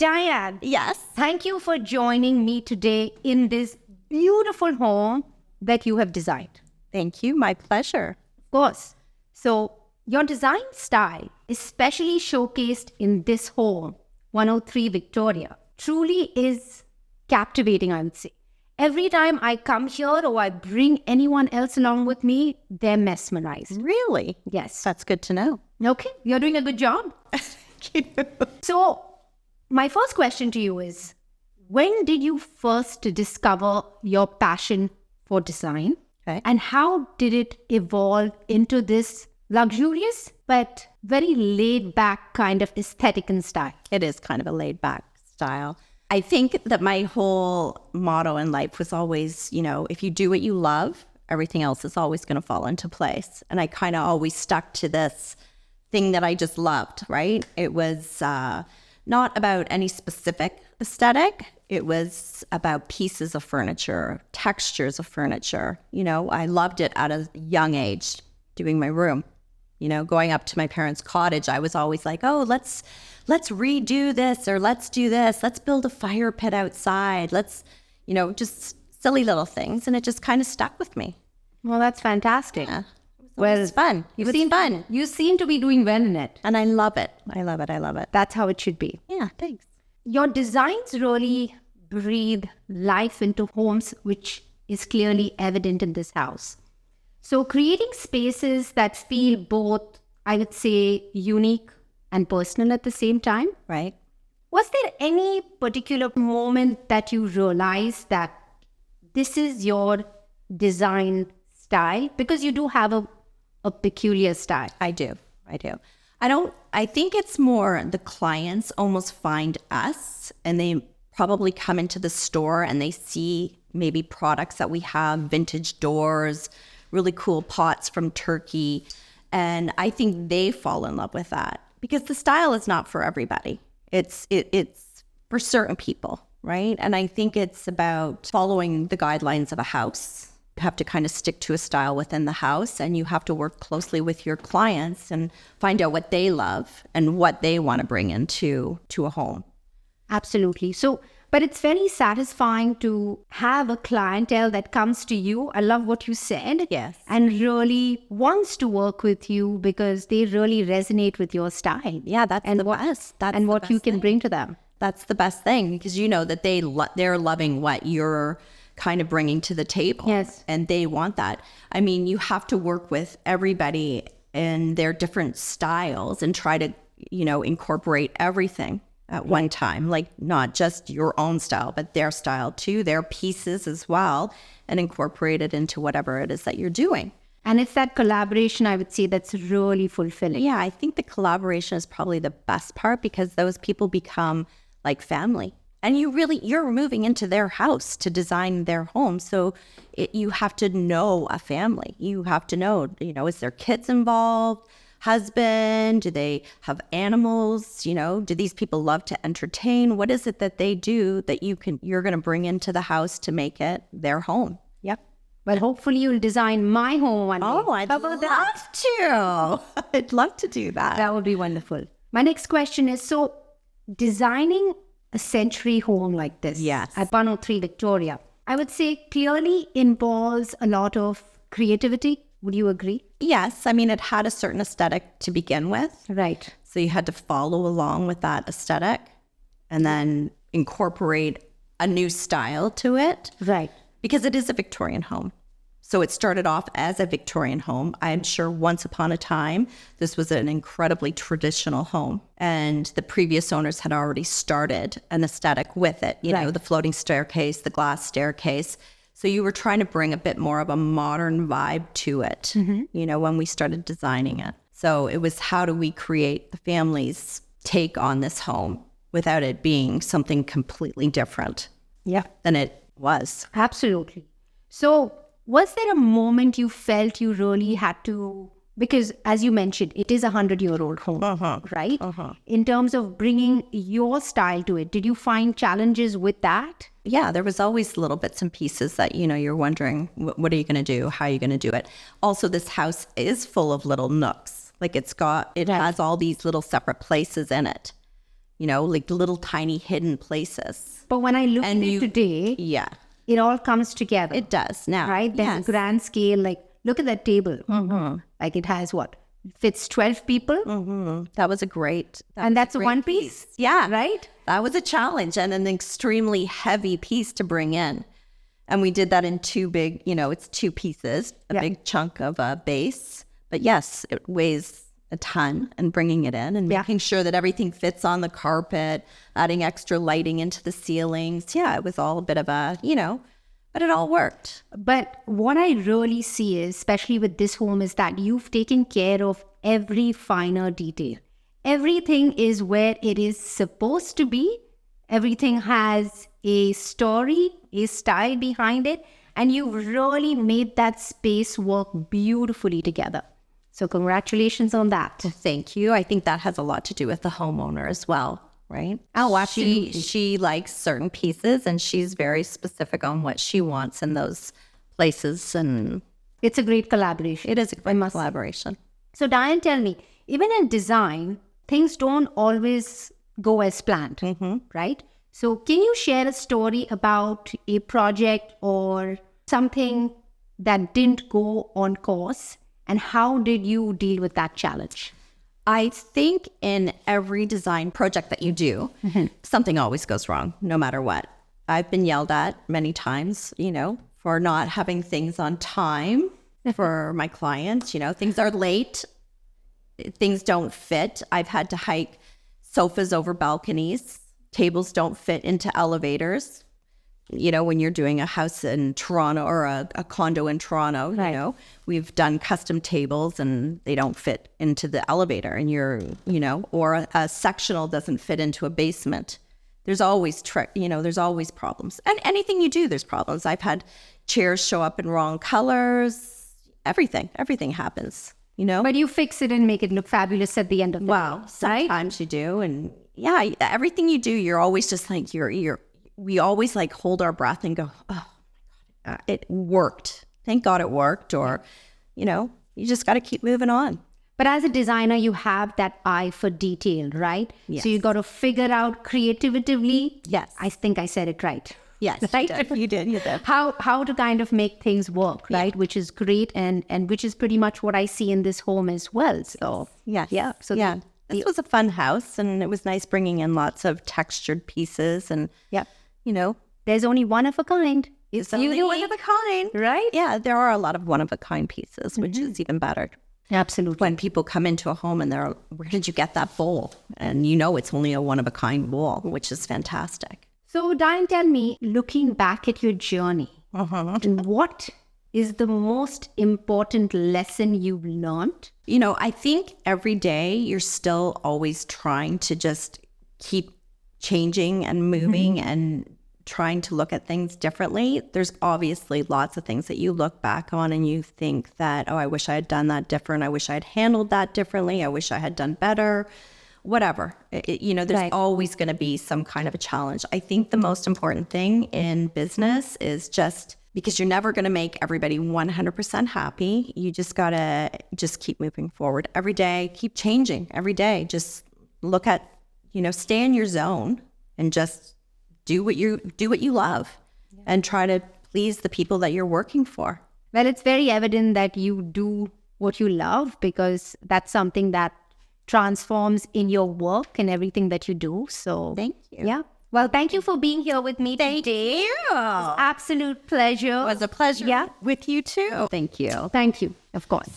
Diane, Yes. thank you for joining me today in this beautiful home that you have designed. Thank you. My pleasure. Of course. So your design style, especially showcased in this home, 103 Victoria, truly is captivating, I would say. Every time I come here or I bring anyone else along with me, they're mesmerized. Really? Yes. That's good to know. Okay, you're doing a good job. Thank you. So my first question to you is, when did you first discover your passion for design? Okay. And how did it evolve into this luxurious but very laid back kind of aesthetic and style? It is kind of a laid back style. I think that my whole motto in life was always, if you do what you love, everything else is always going to fall into place. And I kind of always stuck to this thing that I just loved, right? It was not about any specific aesthetic. It was about pieces of furniture, textures of furniture. I loved it at a young age, doing my room. Going up to my parents' cottage, I was always like, oh, let's redo this, or let's do this. Let's build a fire pit outside. Let's, just silly little things. And it just kind of stuck with me. Well, that's fantastic. Yeah. Well, it's fun. It was fun. You seem to be doing well in it. And I love it. I love it. I love it. That's how it should be. Yeah, thanks. Your designs really breathe life into homes, which is clearly evident in this house. So creating spaces that feel both, I would say, unique and personal at the same time. Right. Was there any particular moment that you realized that this is your design style? Because you do have a peculiar style. I do. I think it's more the clients almost find us, and they probably come into the store and they see maybe products that we have, vintage doors, really cool pots from Turkey. And I think they fall in love with that because the style is not for everybody. It's for certain people, right? And I think it's about following the guidelines of a house. You have to kind of stick to a style within the house, and you have to work closely with your clients and find out what they love and what they want to bring into a home. Absolutely. So, but it's very satisfying to have a clientele that comes to you. I love what you said. Yes. And really wants to work with you because they really resonate with your style. Yeah, that's the best. That's and the what best you can thing. bring to them. That's the best thing, because that they're loving what you're kind of bringing to the table. Yes. And they want that. I mean, you have to work with everybody in their different styles and try to, incorporate everything at one time, like not just your own style, but their style too, their pieces as well, and incorporate it into whatever it is that you're doing. And it's that collaboration, I would say, that's really fulfilling. Yeah, I think the collaboration is probably the best part, because those people become like family. And you're moving into their house to design their home. So you have to know a family. You have to know, is there kids involved? Husband? Do they have animals? Do these people love to entertain? What is it that they do that you're going to bring into the house to make it their home? Yep. Well, hopefully you'll design my home one day. Oh, I'd love to. I'd love to do that. That would be wonderful. My next question is, so designing a century home like this, yes, at 103 Victoria, I would say clearly involves a lot of creativity. Would you agree? Yes. I mean, it had a certain aesthetic to begin with. Right. So you had to follow along with that aesthetic and then incorporate a new style to it. Right. Because it is a Victorian home. So it started off as a Victorian home. I'm sure once upon a time, this was an incredibly traditional home. And the previous owners had already started an aesthetic with it, the floating staircase, the glass staircase. So you were trying to bring a bit more of a modern vibe to it, when we started designing it. So it was, how do we create the family's take on this home without it being something completely different than it was? Absolutely. So was there a moment you felt you really had to, because as you mentioned, it is 100-year-old home, right? In terms of bringing your style to it, did you find challenges with that? Yeah, there was always little bits and pieces that, you're wondering, what are you going to do? How are you going to do it? Also, this house is full of little nooks. Like it has all these little separate places in it, like little tiny hidden places. But when I look at it today, Yeah, it all comes together. it does now. Right? There's Yes. a grand scale. Like, look at that table. Like, it has what? Fits 12 people. That was a great. And that's a one piece. Yeah. Right? That was a challenge and an extremely heavy piece to bring in. And we did that in two big, it's two pieces, a big chunk of a base. But yes, it weighs a ton, and bringing it in and making sure that everything fits on the carpet, adding extra lighting into the ceilings. Yeah, it was all a bit of a, but it all worked. But what I really see is, especially with this home, is that you've taken care of every finer detail. Everything is where it is supposed to be. Everything has a story, a style behind it, and you've really made that space work beautifully together. So congratulations on that. Thank you. I think that has a lot to do with the homeowner as well, right? Oh, absolutely. She likes certain pieces, and she's very specific on what she wants in those places, and It's a great collaboration. it is a great collaboration. So Diane, tell me, even in design, things don't always go as planned, right? So can you share a story about a project or something that didn't go on course, and how did you deal with that challenge? I think in every design project that you do, something always goes wrong, no matter what. I've been yelled at many times, for not having things on time for my clients. Things are late, things don't fit. I've had to hike sofas over balconies. Tables don't fit into elevators. When you're doing a house in Toronto or a condo in Toronto, we've done custom tables and they don't fit into the elevator, and or a sectional doesn't fit into a basement. There's always, there's always problems. And anything you do, there's problems. I've had chairs show up in wrong colors. Everything happens, But you fix it and make it look fabulous at the end of the day. Sometimes you do. And yeah, everything you do, you're always just like, we always like hold our breath and go, oh my God, it worked. Thank God it worked. Or, you just got to keep moving on. But as a designer, you have that eye for detail, right? Yes. So you got to figure out creatively. Yes. I think I said it right. Yes, Right? you did. How to kind of make things work, right? Which is great, and which is pretty much what I see in this home as well. So Yeah. So yeah. This was a fun house, and it was nice bringing in lots of textured pieces, and there's only one of a kind. it's only one of a kind, right? Yeah, there are a lot of one of a kind pieces, which is even better. Absolutely. When people come into a home and they're, where did you get that bowl? And it's only a one of a kind bowl, which is fantastic. So Diane, tell me, looking back at your journey, what is the most important lesson you've learned? I think every day you're still always trying to just keep changing and moving and trying to look at things differently. There's obviously lots of things that you look back on and you think that, oh, I wish I had done that different. I wish I had handled that differently. I wish I had done better. Whatever. There's always going to be some kind of a challenge. I think the most important thing in business is just, because you're never going to make everybody 100% happy. You just got to just keep moving forward every day, keep changing every day. Just look at, stay in your zone and just do what you love and try to please the people that you're working for. Well, it's very evident that you do what you love, because that's something that transforms in your work and everything that you do. So Thank you. Yeah. Well, thank you for being here with me today. you. Absolute pleasure. It was a pleasure Yeah. with you too. Thank you. Thank you. Of course.